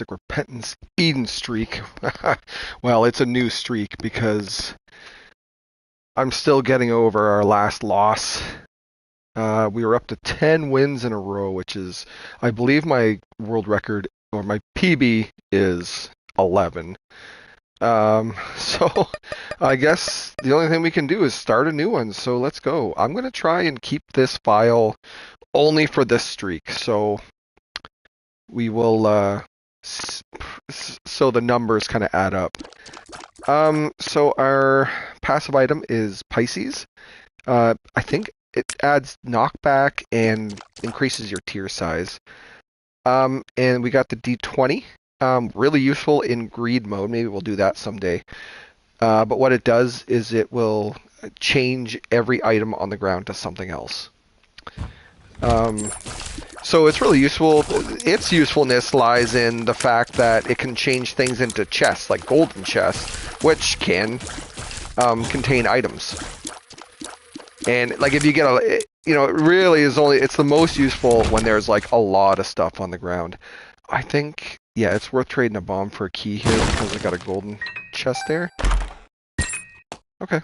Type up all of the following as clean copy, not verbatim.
like Repentance Eden streak. Well, it's a new streak because I'm still getting over our last loss. We were up to 10 wins in a row, which is, I believe my world record or my PB is 11. So I guess the only thing we can do is start a new one. So let's go. I'm going to try and keep this file only for this streak. So we will, so the numbers kind of add up. So our passive item is Pisces. I think it adds knockback and increases your tier size. And we got the D20. Really useful in greed mode. Maybe we'll do that someday. But what it does is it will change every item on the ground to something else. So it's really useful. Its usefulness lies in the fact that it can change things into chests, like golden chests, which can contain items. And like if you get it really is it's the most useful when there's like a lot of stuff on the ground. I think, yeah, it's worth trading a bomb for a key here because I got a golden chest there. Okay.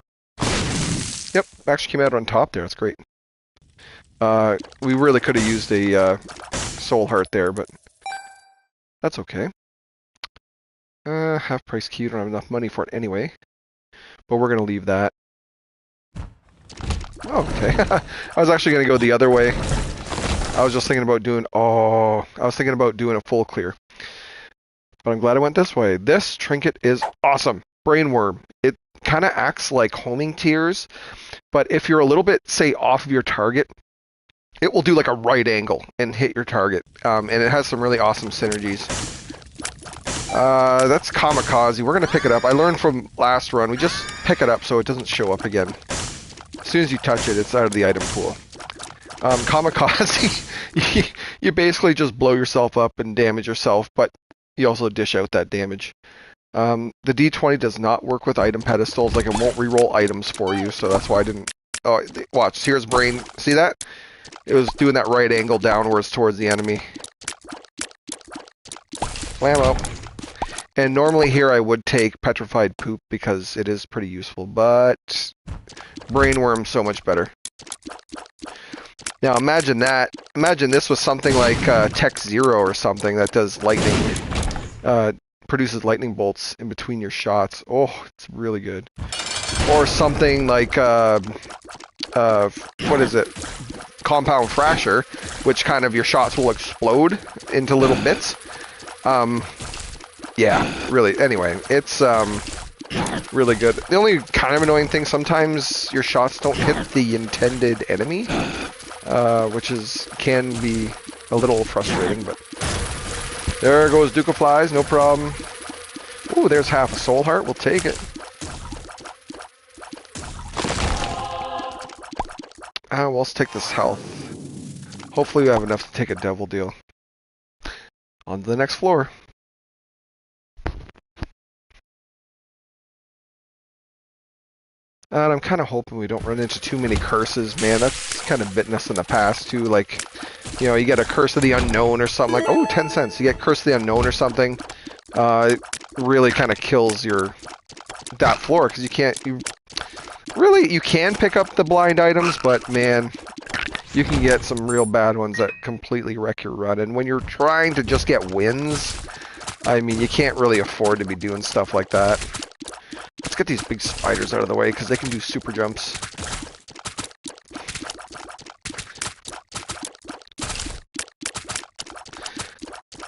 Yep, actually came out on top there. That's great. We really could have used a soul heart there, but that's okay. Half price key, don't have enough money for it anyway. But we're gonna leave that. Oh, okay. I was actually gonna go the other way. I was just thinking about doing a full clear. But I'm glad I went this way. This trinket is awesome. Brainworm. It kind of acts like homing tears, but if you're a little bit, say, off of your target, it will do like a right angle and hit your target. And it has some really awesome synergies. That's Kamikaze. We're going to pick it up. I learned from last run, we just pick it up so it doesn't show up again. As soon as you touch it, it's out of the item pool. Kamikaze, you basically just blow yourself up and damage yourself, but you also dish out that damage. The D20 does not work with item pedestals, like it won't reroll items for you, so that's why I didn't... Oh, watch, here's brain. See that? It was doing that right angle downwards towards the enemy. Blammo. And normally here I would take Petrified Poop because it is pretty useful, but Brainworm's so much better. Now imagine that. Imagine this was something like Tech Zero or something that does lightning, produces lightning bolts in between your shots. Oh, it's really good. Or something like, what is it? Compound Fracture, which kind of your shots will explode into little bits. Yeah, really. Anyway, it's really good. The only kind of annoying thing, sometimes your shots don't hit the intended enemy, which can be a little frustrating, but there goes Duke of Flies, no problem. Ooh, there's half a soul heart. We'll take it. Well, let's take this health. Hopefully we have enough to take a devil deal. On to the next floor. And I'm kind of hoping we don't run into too many curses. Man, that's kind of bitten us in the past, too. Like, you get a Curse of the Unknown or something. Like, oh, 10 cents. You get Curse of the Unknown or something. It really kind of kills that floor, because you can pick up the blind items, but, man, you can get some real bad ones that completely wreck your run. And when you're trying to just get wins, I mean, you can't really afford to be doing stuff like that. Let's get these big spiders out of the way, because they can do super jumps.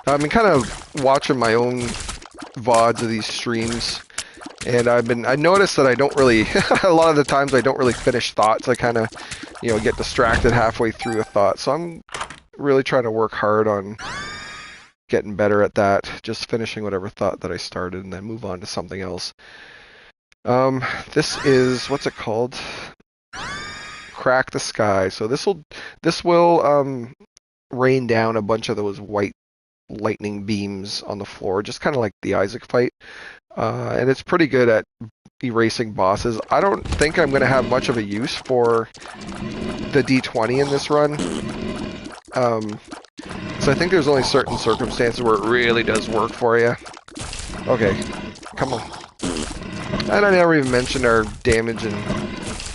I've been kind of watching my own VODs of these streams, and I noticed that I don't really, a lot of the times I don't really finish thoughts. I kind of, get distracted halfway through a thought. So I'm really trying to work hard on getting better at that, just finishing whatever thought that I started and then move on to something else. This is, what's it called? Crack the Sky. So this will rain down a bunch of those white lightning beams on the floor, just kind of like the Isaac fight. And it's pretty good at erasing bosses. I don't think I'm going to have much of a use for the D20 in this run. So I think there's only certain circumstances where it really does work for you. Okay, come on. And I never even mentioned our damage and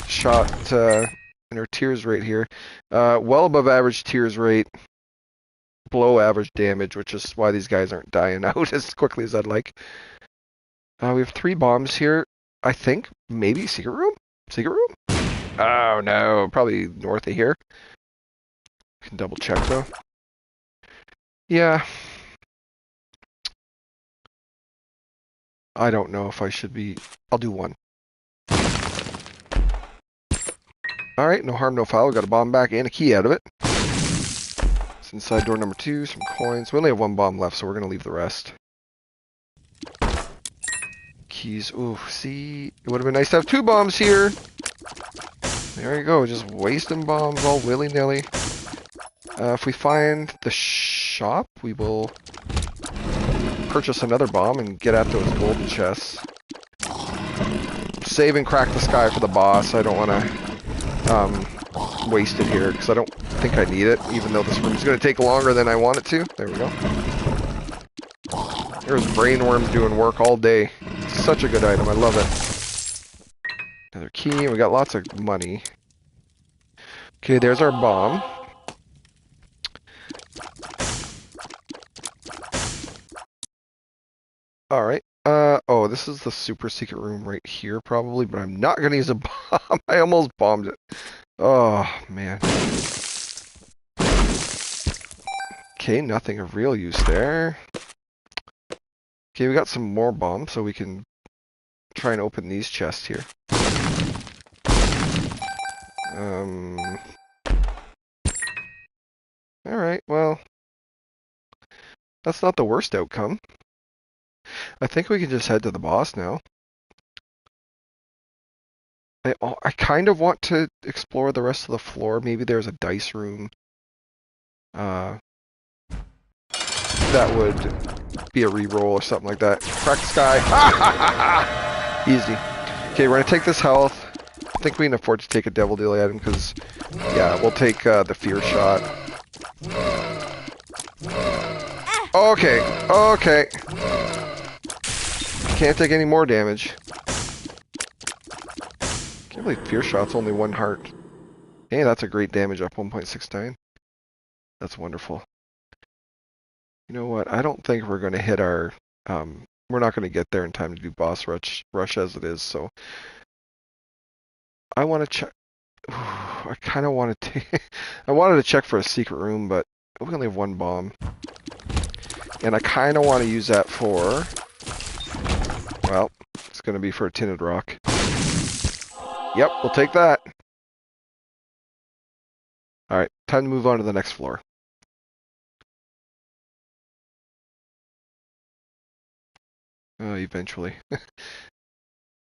shot and our tears rate here. Well above average tears rate, below average damage, which is why these guys aren't dying out as quickly as I'd like. We have 3 bombs here. I think maybe secret room? Secret room? Oh no, probably north of here. Can double check though. Yeah. I don't know if I should be. I'll do 1. Alright, no harm, no foul. We got a bomb back and a key out of it. It's inside door number 2, some coins. We only have 1 bomb left, so we're going to leave the rest. Keys. Ooh, see? It would have been nice to have 2 bombs here. There you go, just wasting bombs all willy-nilly. If we find the shop, we will purchase another bomb and get at those golden chests. Save and crack the sky for the boss. I don't want to waste it here because I don't think I need it, even though this room's going to take longer than I want it to. There we go. There's brainworms doing work all day. Such a good item. I love it. Another key. We got lots of money. Okay, there's our bomb. Alright. Oh, this is the super secret room right here, probably, but I'm not going to use a bomb. I almost bombed it. Oh, man. Okay, nothing of real use there. Okay, we got some more bombs, so we can try and open these chests here. Alright, well, that's not the worst outcome. I think we can just head to the boss now. I kind of want to explore the rest of the floor. Maybe there's a dice room. That would be a reroll or something like that. Crack the sky. Easy. Okay, we're going to take this health. I think we can afford to take a devil deal item because, yeah, we'll take the fear shot. Okay, okay. Can't take any more damage. Can't believe fear shot's only 1 heart. Hey, that's a great damage up 1.69. That's wonderful. You know what? I don't think we're going to hit our... we're not going to get there in time to do boss rush as it is, so... I want to check... I kind of want to take... I wanted to check for a secret room, but we only have 1 bomb. And I kind of want to use that for... Well, it's going to be for a tinted rock. Yep, we'll take that. Alright, time to move on to the next floor. Eventually.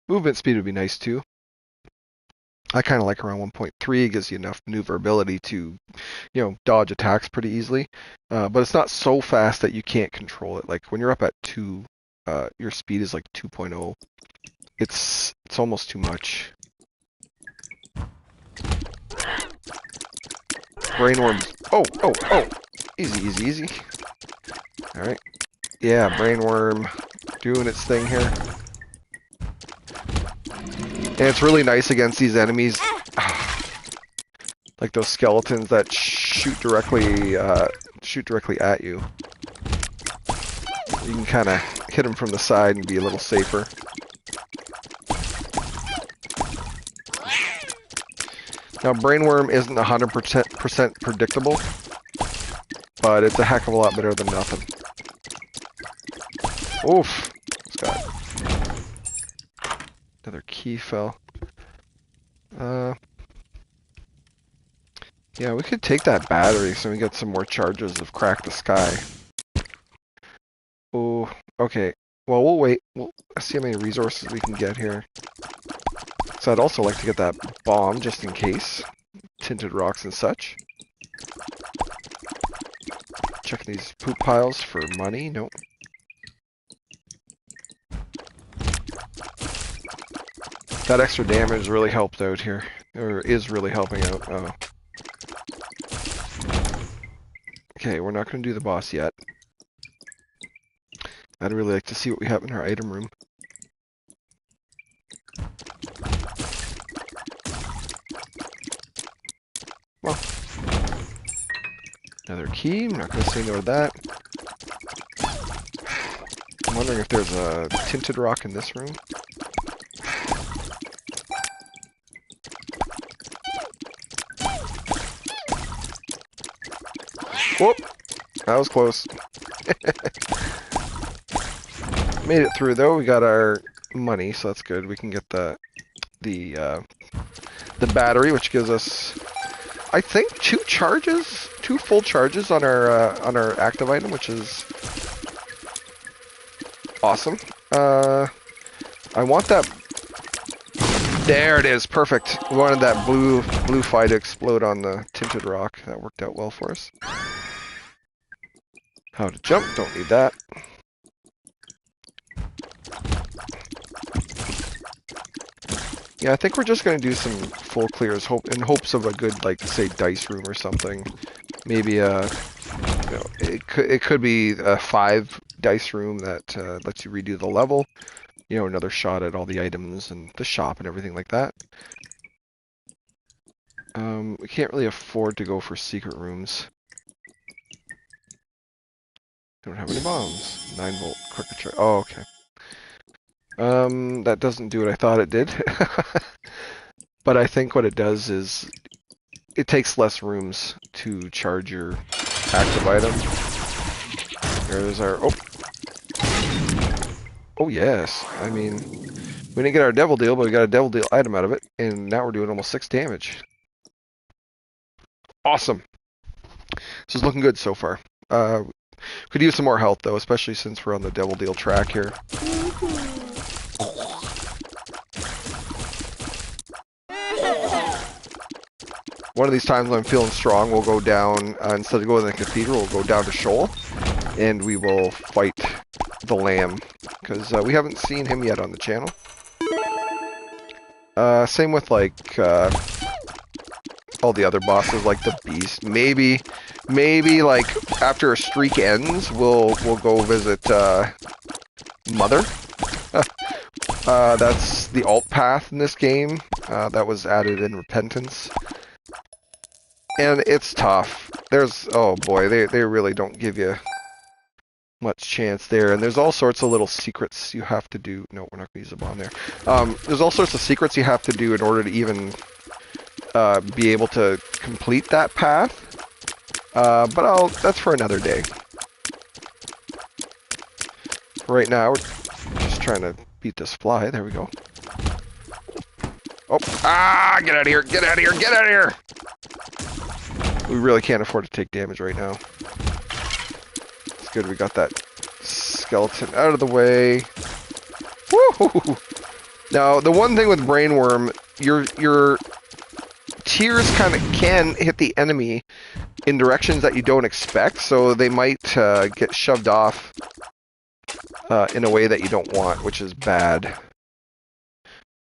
Movement speed would be nice too. I kind of like around 1.3. It gives you enough maneuverability to, you know, dodge attacks pretty easily. But it's not so fast that you can't control it. Like when you're up at 2, your speed is like 2.0. It's almost too much. Brainworms. Oh. Easy, easy, easy. Alright. Yeah, brainworm doing its thing here. And it's really nice against these enemies. Like those skeletons that shoot directly at you. You can kind of hit them from the side and be a little safer. Now, brainworm isn't 100% predictable, but it's a heck of a lot better than nothing. Oof! Got another key fell. Yeah, we could take that battery so we get some more charges of Crack the Sky. Oh, okay. Well, we'll wait. We'll see how many resources we can get here. So I'd also like to get that bomb, just in case. Tinted rocks and such. Checking these poop piles for money. Nope. That extra damage really helped out here. Or is really helping out. Oh. Okay, we're not going to do the boss yet. I'd really like to see what we have in our item room. Well, another key. I'm not going to say no to that. I'm wondering if there's a tinted rock in this room. Whoop! That was close. Made it through though. We got our money, so that's good. We can get the battery, which gives us, I think, two full charges on our active item, which is awesome. I want that. There it is, perfect. We wanted that blue fire to explode on the tinted rock. That worked out well for us. How to jump? Don't need that. Yeah, I think we're just going to do some full clears in hopes of a good, like, say, dice room or something. Maybe it could be a 5 dice room that lets you redo the level. You know, another shot at all the items and the shop and everything like that. We can't really afford to go for secret rooms. Don't have any bombs. 9-volt quicker charge. Oh, okay. That doesn't do what I thought it did. But I think what it does is it takes less rooms to charge your active item. There's our... Oh! Oh, yes. I mean, we didn't get our devil deal, but we got a devil deal item out of it, and now we're doing almost 6 damage. Awesome. This is looking good so far. Could use some more health, though, especially since we're on the devil deal track here. One of these times when I'm feeling strong, we'll go down, instead of going to the cathedral, we'll go down to Shoal, and we will fight the lamb, because we haven't seen him yet on the channel. Same with, like, all the other bosses, like the beast. Maybe, like, after a streak ends, we'll go visit, Mother. That's the alt path in this game. That was added in Repentance. And it's tough. Oh boy, they really don't give you much chance there. And there's all sorts of little secrets you have to do. No, we're not going to use a bomb there. There's all sorts of secrets you have to do in order to even be able to complete that path. But that's for another day. Right now, we're just trying to beat this fly. There we go. Oh, get out of here, get out of here, get out of here! We really can't afford to take damage right now. It's good we got that skeleton out of the way. Woo! Now, the one thing with Brainworm, your tears kind of can hit the enemy in directions that you don't expect, so they might get shoved off in a way that you don't want, which is bad.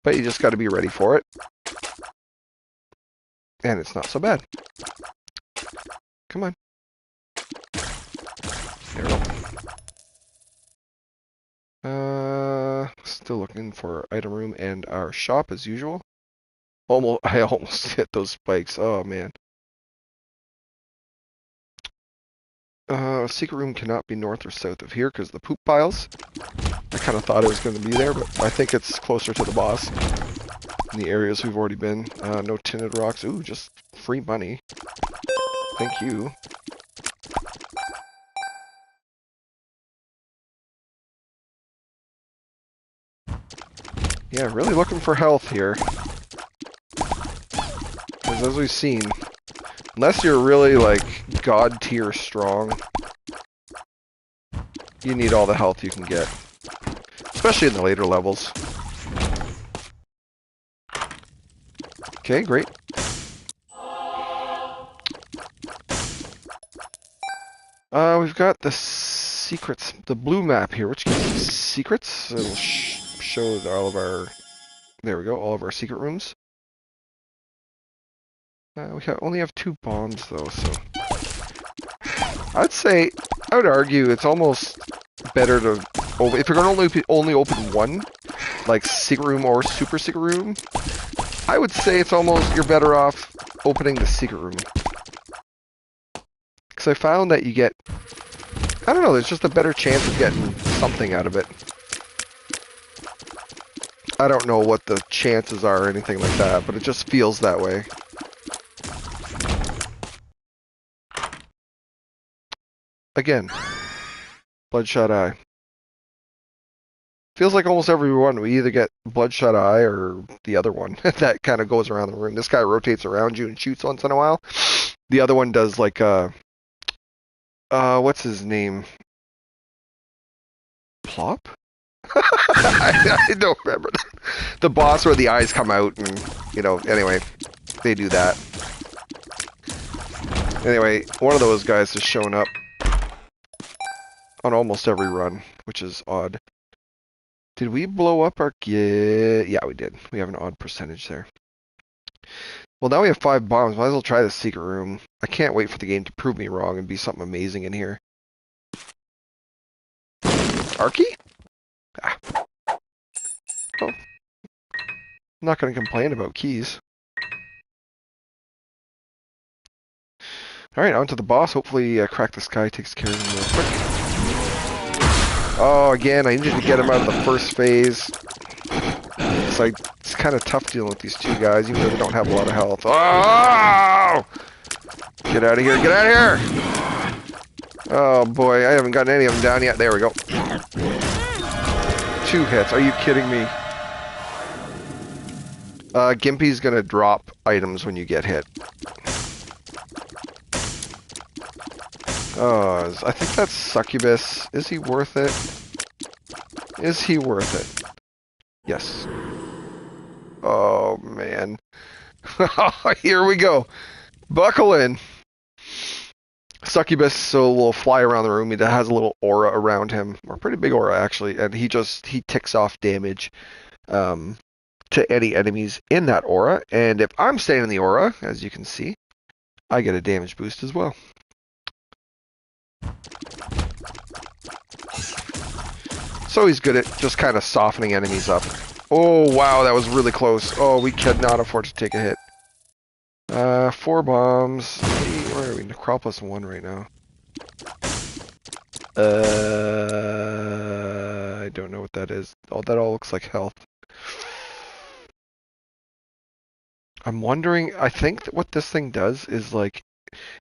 But you just got to be ready for it. And it's not so bad. Come on. There we go. Still looking for our item room and our shop as usual. I almost hit those spikes. Oh, man. Secret room cannot be north or south of here because the poop piles. I kind of thought it was going to be there, but I think it's closer to the boss in the areas we've already been. No tinted rocks. Ooh, just free money. Thank you. Yeah, really looking for health here. Because as we've seen, unless you're really, like, god tier strong, you need all the health you can get. Especially in the later levels. Okay, great. We've got the secrets, the blue map here, which gives us secrets. It'll show all of our, there we go, all of our secret rooms. We only have 2 bombs though, so I would argue it's almost better to, if you're going to only open one, like secret room or super secret room, I would say it's almost, you're better off opening the secret room. Because I found that you get, I don't know, there's just a better chance of getting something out of it. I don't know what the chances are or anything like that, but it just feels that way. Again, Bloodshot Eye. Feels like almost every one, we either get Bloodshot Eye or the other one that kind of goes around the room. This guy rotates around you and shoots once in a while. The other one does like, what's his name? Plop? I don't remember. The boss where the eyes come out and, you know, anyway, they do that. Anyway, one of those guys has shown up on almost every run, which is odd. Did we blow up our... Yeah, we did. We have an odd percentage there. Well, now we have 5 bombs. Might as well try the secret room. I can't wait for the game to prove me wrong and be something amazing in here. Arky? Ah. Oh. I'm not going to complain about keys. Alright, on to the boss. Hopefully Crack the Sky takes care of him real quick. Oh, again, I needed to get him out of the first phase. It's kind of tough dealing with these two guys, even though they don't have a lot of health. Oh! Get out of here, get out of here! Oh boy, I haven't gotten any of them down yet. There we go. 2 hits, are you kidding me? Gimpy's gonna drop items when you get hit. Oh, I think that's Succubus. Is he worth it? Is he worth it? Yes. Oh, man. Here we go. Buckle in. Succubus, so will fly around the room. He has a little aura around him, or a pretty big aura, actually, and he ticks off damage to any enemies in that aura, and if I'm staying in the aura, as you can see, I get a damage boost as well. So he's good at just kind of softening enemies up. Oh, wow, that was really close. Oh, we cannot afford to take a hit. 4 bombs. Where are we? Necropolis 1 right now. I don't know what that is. Oh, that all looks like health. I'm wondering, I think that what this thing does is like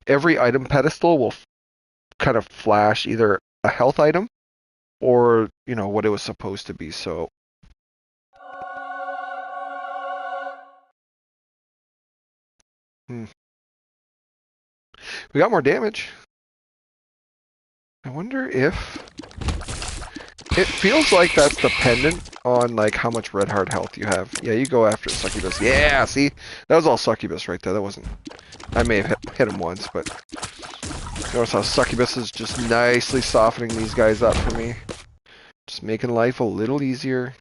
every item pedestal will kind of flash either a health item or, you know, what it was supposed to be. So we got more damage. I wonder if it feels like that's dependent on like how much red heart health you have. Yeah, you go after Succubus. Yeah, see, that was all Succubus right there. That wasn't. I may have hit him once, but notice how Succubus is just nicely softening these guys up for me. Just making life a little easier.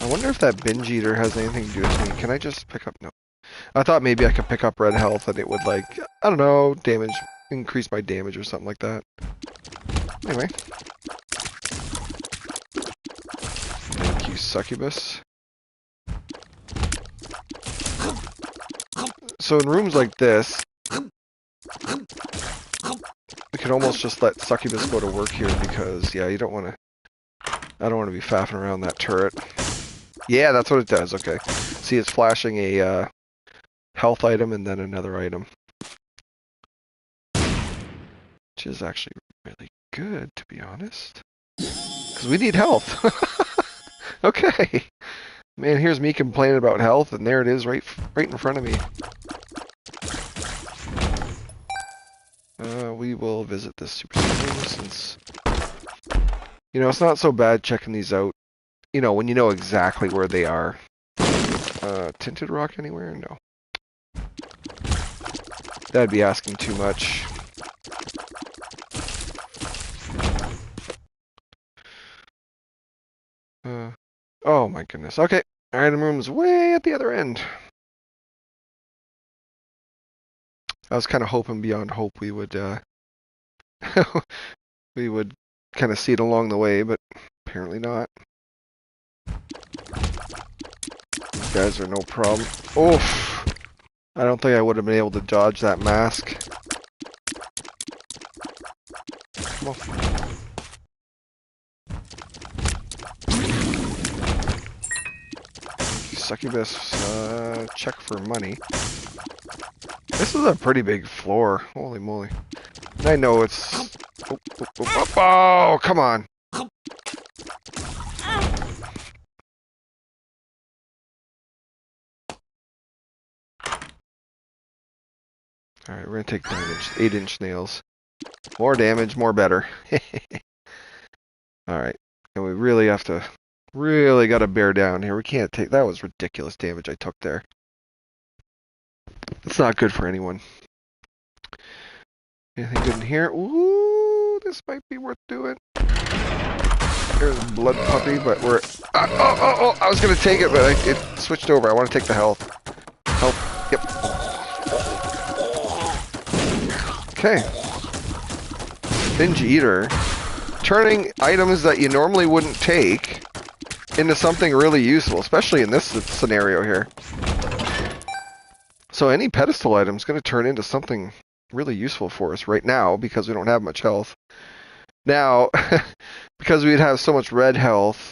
I wonder if that Binge Eater has anything to do with me. Can I just pick up? No. I thought maybe I could pick up red health and it would, like, I don't know, increase my damage or something like that. Anyway. Thank you, Succubus. So in rooms like this, we can almost just let Succubus go to work here because, yeah, you don't want to... I don't want to be faffing around that turret. Yeah, that's what it does, okay. See, it's flashing a health item and then another item. Which is actually really good, to be honest. Because we need health. Okay. Man, here's me complaining about health, and there it is right in front of me. We will visit this super room since... You know, it's not so bad checking these out. You know, when you know exactly where they are. Tinted rock anywhere? No. That'd be asking too much. Oh my goodness. Okay, Item room's way at the other end. I was kind of hoping beyond hope we would we would kind of see it along the way, but apparently not. These guys are no problem. Oof! I don't think I would have been able to dodge that mask. Come on. Succubus, check for money. This is a pretty big floor. Holy moly. I know it's... Oh, come on. Alright, we're gonna take 8-inch nails. More damage, more better. Alright, and we really have to... Really gotta bear down here. We can't take... That was ridiculous damage I took there. It's not good for anyone. Anything good in here? Ooh, this might be worth doing. Here's a blood puppy, but we're... Oh! I was gonna take it, but it switched over. I want to take the health. Health. Yep. Okay. Binge eater. Turning items that you normally wouldn't take into something really useful, especially in this scenario here. So any pedestal item is going to turn into something really useful for us right now because we don't have much health. Now, because we'd have so much red heart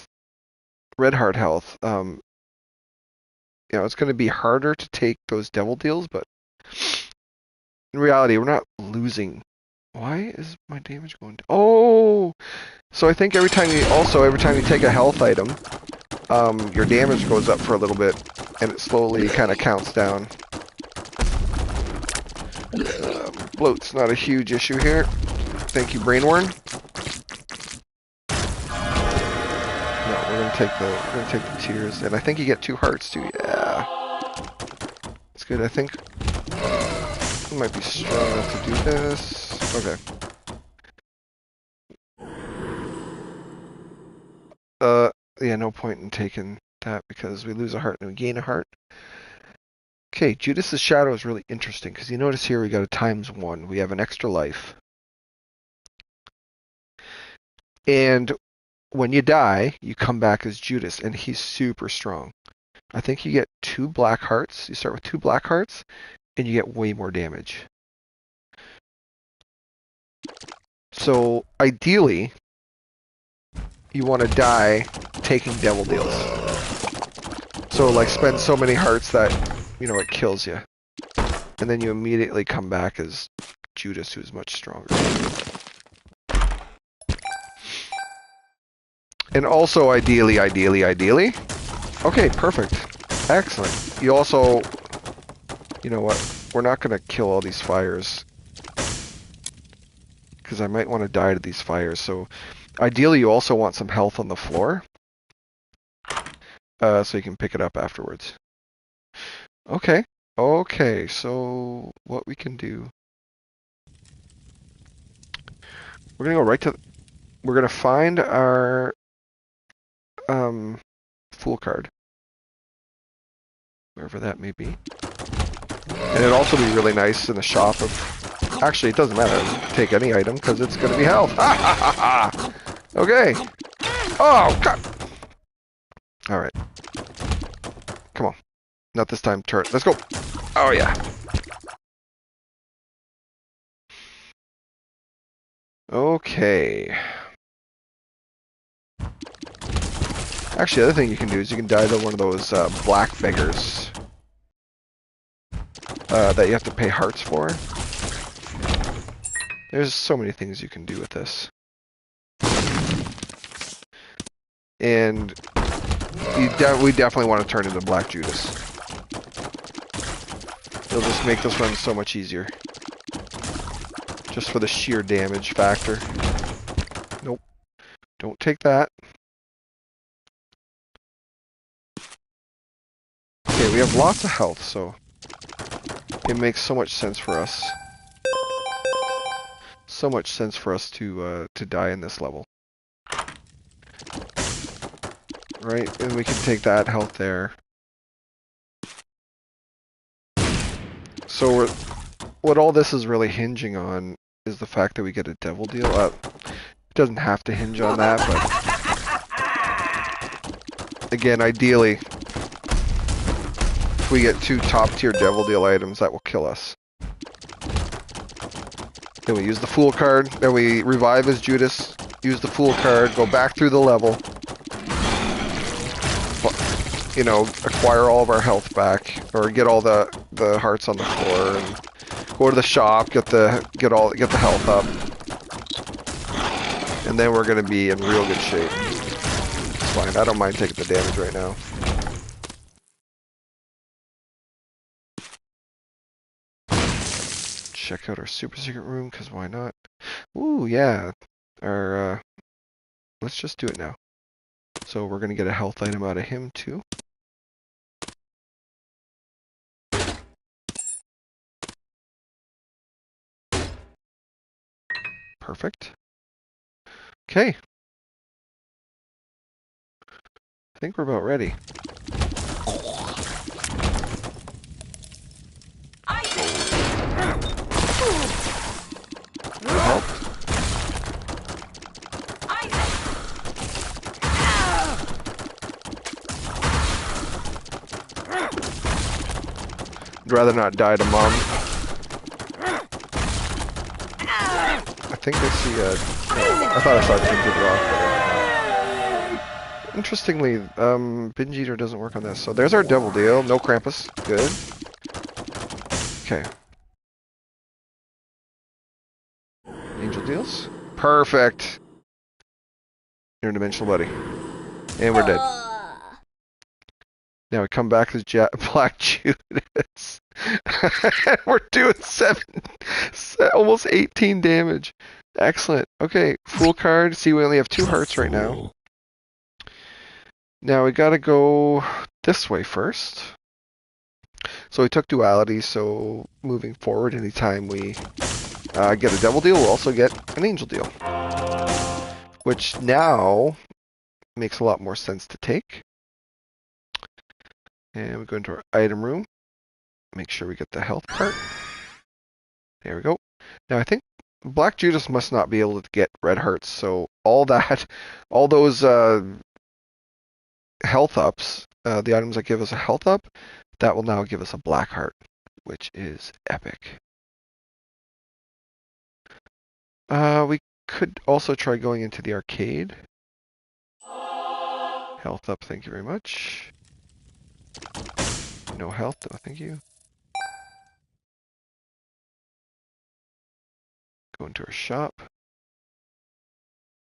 health, you know, it's going to be harder to take those devil deals, but in reality, we're not losing. Why is my damage going down? Oh! So I think every time you take a health item, your damage goes up for a little bit, and it slowly kind of counts down. Bloat's not a huge issue here. Thank you, Brainworm. No, we're gonna take the tears, and I think you get 2 hearts too. Yeah, it's good. I think we might be strong enough to do this. Okay. Yeah, no point in taking that because we lose a heart and we gain a heart. Okay, Judas's shadow is really interesting because you notice here we got a ×1. We have an extra life. And when you die, you come back as Judas, and he's super strong. I think you get 2 black hearts. You start with 2 black hearts, and you get way more damage. So ideally, you want to die taking devil deals. So like spend so many hearts that, you know, it kills you. And then you immediately come back as Judas, who's much stronger. And also ideally. Okay, perfect. Excellent. You also, you know what, we're not going to kill all these fires. Because I might want to die to these fires, so ideally you also want some health on the floor. So you can pick it up afterwards. Okay, so what we can do... We're going to go right to... We're going to find our Fool card. Wherever that may be. And it'd also be really nice in the shop of... Actually, it doesn't matter. Take any item, because it's going to be health. Ha ha ha ha! Okay. Oh, God! Alright. Come on. Not this time, turret. Let's go! Oh, yeah. Okay. Actually, the other thing you can do is you can die to one of those black beggars that you have to pay hearts for. There's so many things you can do with this. And we definitely want to turn into Black Judas. It'll just make this run so much easier. Just for the sheer damage factor. Nope. Don't take that. Okay, we have lots of health, so it makes so much sense for us. So much sense for us to die in this level. right? And we can take that health there. So what all this is really hinging on is the fact that we get a devil deal. It doesn't have to hinge on that, but again, ideally, if we get 2 top-tier devil deal items, that will kill us. Then we use the Fool card, then we revive as Judas, use the Fool card, go back through the level, you know, acquire all of our health back, or get all the hearts on the floor, and go to the shop, get the health up, and then we're gonna be in real good shape. It's fine. I don't mind taking the damage right now. Check out our super secret room, because why not? Ooh, yeah. Let's just do it now. So we're gonna get a health item out of him too. Perfect. Okay. I think we're about ready. Help. I'd rather not die to mom. I think I see a... I thought I saw a tinted rock. But, interestingly, Binge Eater doesn't work on this. So there's our devil deal. No Krampus. Good. Okay. Angel deals. Perfect. Interdimensional buddy. And we're dead. Now we come back as Black Judas. We're doing almost 18 damage. Excellent. Okay, Fool card. See, we only have 2 hearts right now. Now we gotta go this way first. So we took duality, so moving forward, anytime we get a devil deal, we'll also get an angel deal. Which now makes a lot more sense to take. And we go into our item room. Make sure we get the health part. There we go. Now I think Black Judas must not be able to get red hearts, so all those health ups, the items that give us a health up, that will now give us a black heart, which is epic. We could also try going into the arcade. Health up, thank you very much. No health, no thank you. Go into our shop.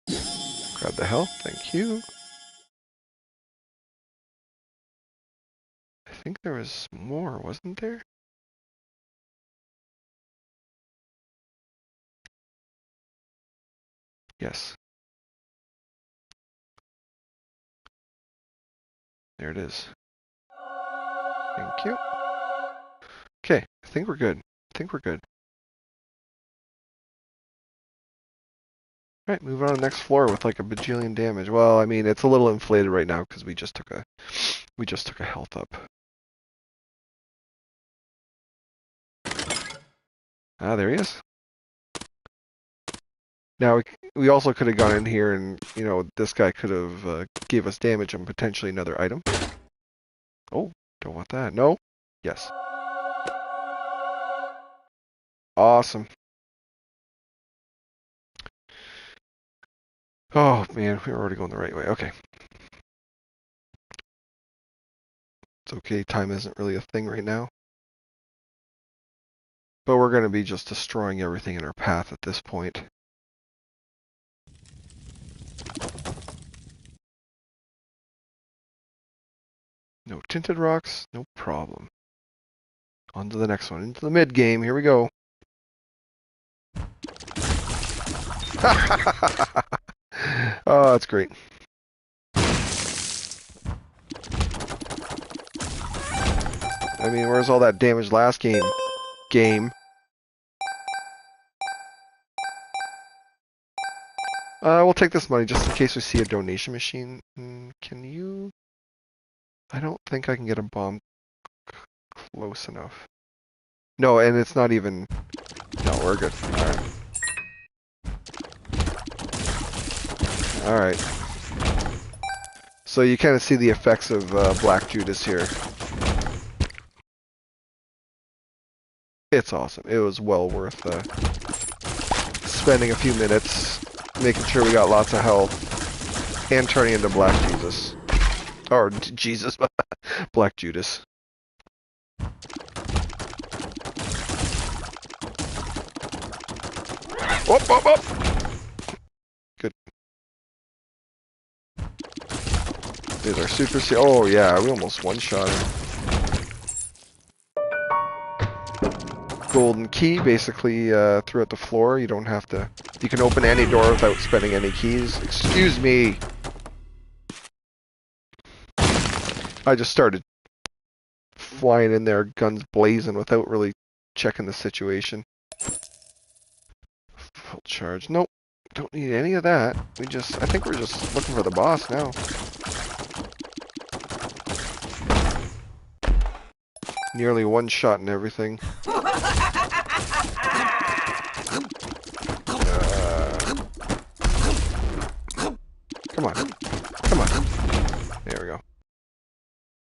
Grab the health, thank you. I think there was more, wasn't there? Yes. There it is. Thank you. Okay, I think we're good. Alright, move on to the next floor with like a bajillion damage. Well, I mean, it's a little inflated right now because we just took a health up. Ah, there he is. Now, we also could have gone in here and, you know, this guy could have gave us damage on potentially another item. Oh, don't want that. No? Yes. Awesome. Oh, man, we were already going the right way. Okay. It's okay, time isn't really a thing right now. But we're going to be just destroying everything in our path at this point. No tinted rocks, no problem. On to the next one, into the mid game. Here we go. Oh, that's great. I mean, where's all that damage last game? We'll take this money just in case we see a donation machine. can you... I don't think I can get a bomb close enough. No, and it's not even... No, we're good. Alright. Alright. So you kind of see the effects of Black Judas here. It's awesome. It was well worth spending a few minutes making sure we got lots of health and turning into Black Jesus. Or Jesus. Black Judas. Whoop, whoop, whoop. Good. There's our super C. Oh yeah, we almost one-shot him. Golden key, basically throughout the floor. You don't have to... You can open any door without spending any keys. Excuse me! I just started flying in there, guns blazing, without really checking the situation. Full charge. Nope. Don't need any of that. I think we're just looking for the boss now. Nearly one shot and everything. Come on. Come on. There we go.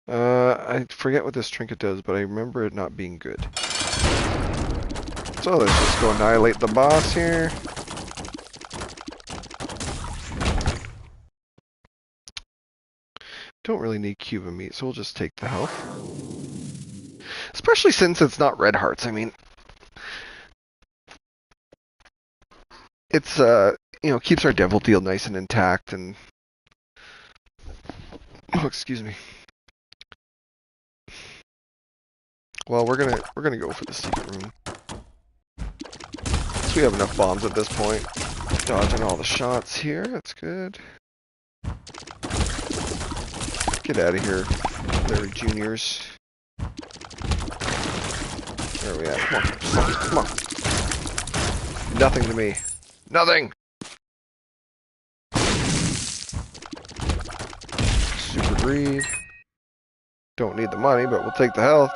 I forget what this trinket does, but I remember it not being good. So let's just go annihilate the boss here. Don't really need cube of meat, so we'll just take the health. Especially since it's not red hearts. I mean, it's keeps our devil deal nice and intact, and oh, excuse me. Well, we're gonna go for the secret room. So we have enough bombs at this point. Dodging all the shots here. That's good. Get out of here, Larry Juniors. Where are we at? Come on. Come on. Nothing to me. Nothing! Super greed. Don't need the money, but we'll take the health.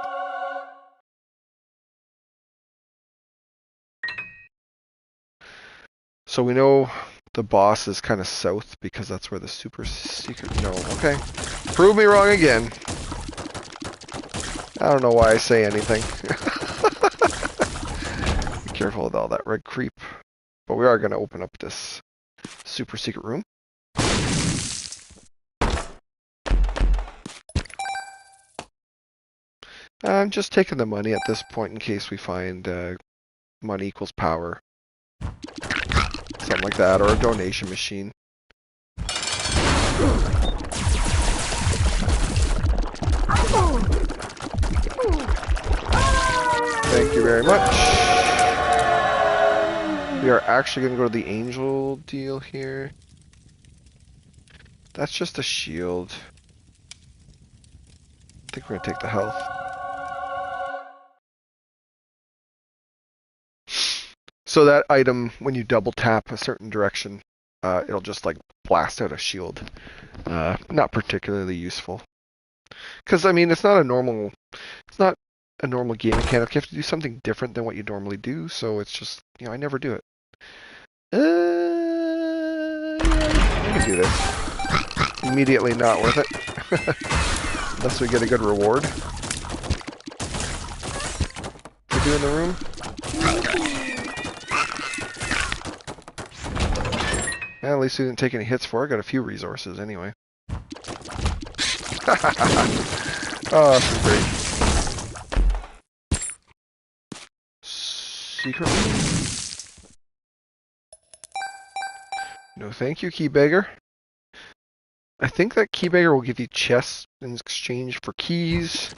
So we know the boss is kind of south because that's where the super secret... No, okay. Prove me wrong again. I don't know why I say anything. Be careful with all that red creep. But we are going to open up this super secret room. I'm just taking the money at this point in case we find money equals power. Something like that, or a donation machine. Thank you very much. We are actually going to go to the angel deal here. That's just a shield. I think we're going to take the health. So that item, when you double tap a certain direction, it'll just like blast out a shield. Not particularly useful. Because, I mean, it's not a normal game mechanic. You have to do something different than what you normally do, so it's just, I never do it. Yeah, I can do this. Immediately not worth it. Unless we get a good reward. We do in the room? Well, at least we didn't take any hits for it. Got a few resources anyway. Oh, this is great. Secret room? No thank you, key beggar. I think that key beggar will give you chests in exchange for keys.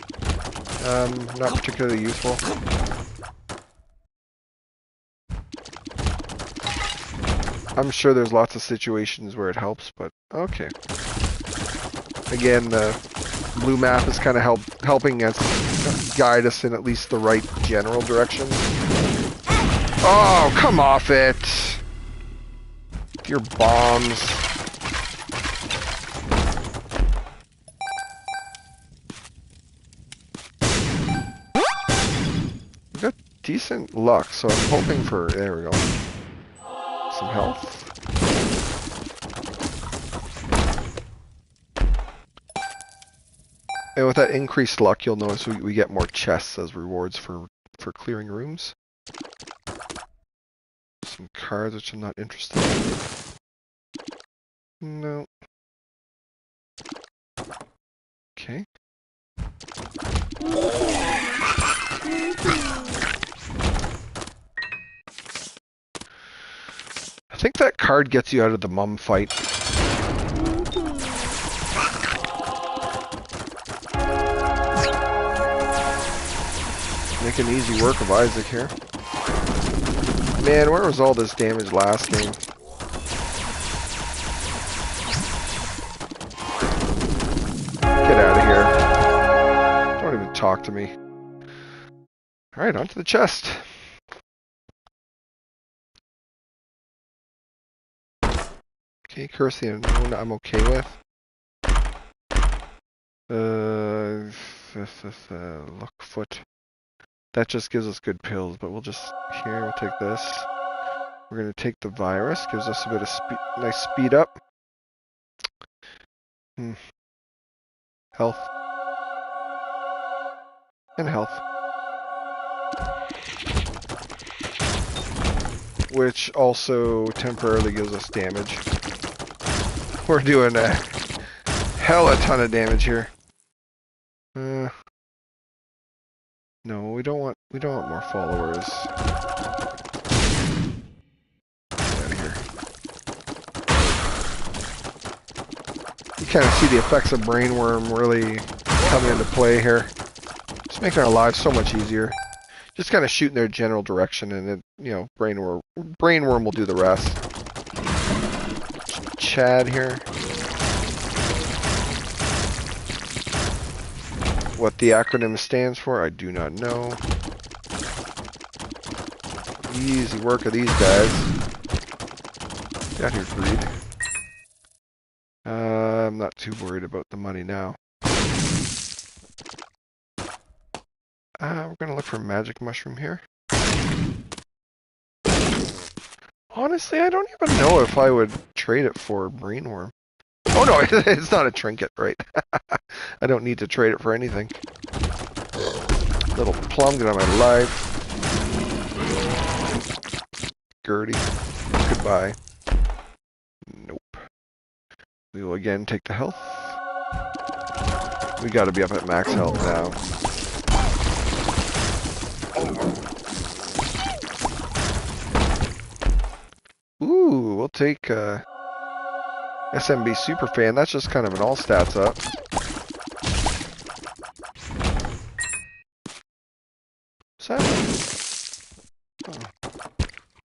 Not particularly useful. I'm sure there's lots of situations where it helps, but okay. Again, the blue map is kind of helping us guide us in at least the right general direction. Oh, come off it! Your bombs. decent luck, so I'm hoping for, there we go, some health. And with that increased luck, you'll notice we get more chests as rewards for clearing rooms. Some cards which I'm not interested in. No. Okay. I think that card gets you out of the mum fight. Making easy work of Isaac here. Man, where was all this damage last game? Get out of here. Don't even talk to me. Alright, onto the chest. Okay, Curse the Unknown I'm okay with. Luck Foot. That just gives us good pills, but we'll take this. We're going to take the virus, gives us a bit of nice speed up. Health. And health. Which also temporarily gives us damage. We're doing a hella ton of damage here. No, we don't want more followers. Get out of here. You kind of see the effects of brainworm really coming into play here. Just making our lives so much easier. Just kind of shoot in their general direction, and then, you know, brainworm will do the rest. Chad here. What the acronym stands for, I do not know. Easy work of these guys. Get out here, greed. I'm not too worried about the money now. We're gonna look for magic mushroom here. Honestly, I don't even know if I would trade it for brainworm. Oh no, it's not a trinket, right? I don't need to trade it for anything. Little plum, get out of my life. Gertie, goodbye. Nope. We will again take the health. We gotta be up at max health now. Ooh, we'll take SMB Superfan. That's just kind of an all stats up.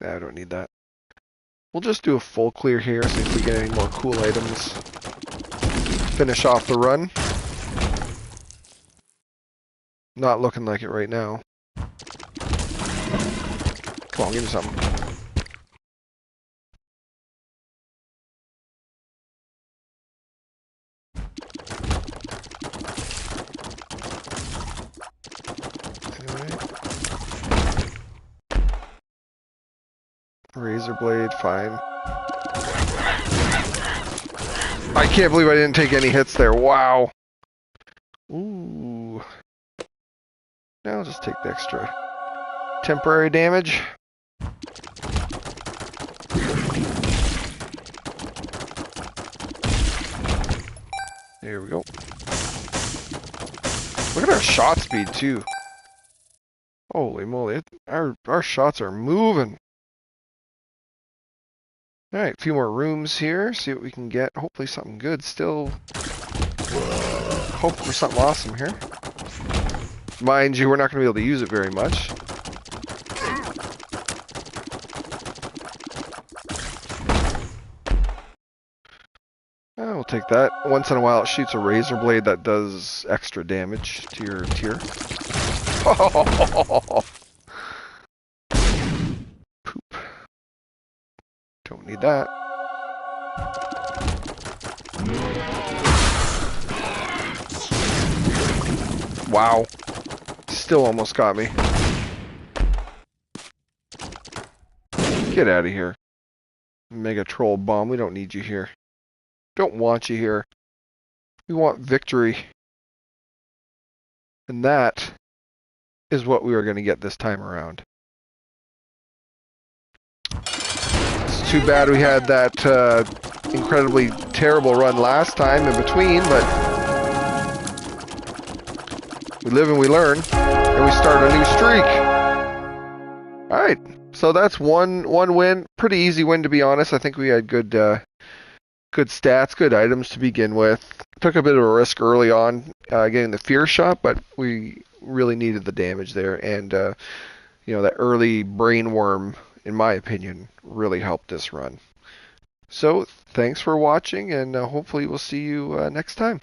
Nah, I don't need that. We'll just do a full clear here, see if we get any more cool items. Finish off the run. Not looking like it right now. Come on, give me something. Razor blade, fine. I can't believe I didn't take any hits there. Wow. Ooh. Now I'll just take the extra temporary damage. There we go. Look at our shot speed too. Holy moly, our shots are moving. Alright, a few more rooms here, see what we can get. Hopefully something good. Still hoping for something awesome here. Mind you, we're not going to be able to use it very much. We'll take that. Once in a while it shoots a razor blade that does extra damage to your tier. Poop. Don't need that. Wow. Still almost got me. Get out of here. Mega Troll Bomb, we don't need you here. Don't want you here. We want victory. And that is what we are going to get this time around. It's too bad we had that incredibly terrible run last time in between, but we live and we learn, and we start a new streak. All right, so that's one win. Pretty easy win, to be honest. I think we had good stats, good items to begin with. Took a bit of a risk early on getting the fear shot, but we really needed the damage there, and that early brain worm, in my opinion, really helped this run. So thanks for watching, and hopefully we'll see you next time.